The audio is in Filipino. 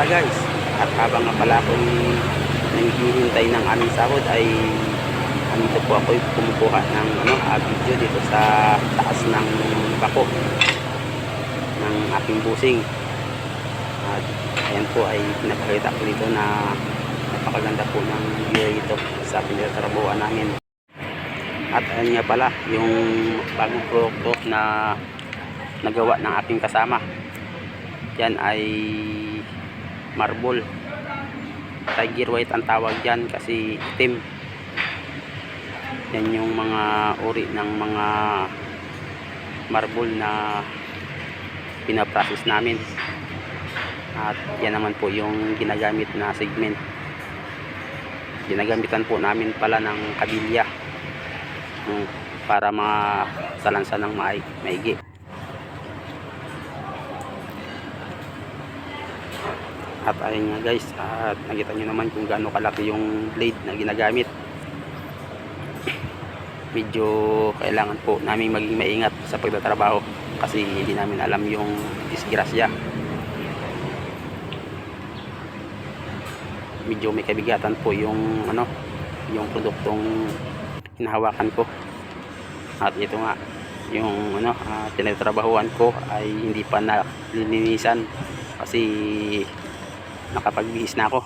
pala guys, at habang nga pala ako'y naghihintay ng aming sahod ay andito po ako'y kumukuha ng video dito sa taas ng bako ng aking busing. At ayan po ay pinapakita ko dito na napakaganda po ng view ito sa pinagtatrabuhan namin. At ayan nga pala yung bagong produkto na nagawa ng aking kasama. Yan ay marble. Tiger white ang tawag dyan kasi itim. Yan yung mga uri ng mga marble na pinaprocess namin. At yan naman po yung ginagamit na segment. Ginagamitan po namin pala ng kabilya para masalansan ng maigi. At ayun nga guys, at nakita nyo naman kung gaano kalaki yung blade na ginagamit. Medyo kailangan po namin maging maingat sa pagtatrabaho kasi hindi namin alam yung disgrasya. Medyo may kabigatan po yung yung produktong hinahawakan ko. At ito nga yung pinagtrabahuan ko ay hindi pa nalilinisan kasi nakapagbihis na ako.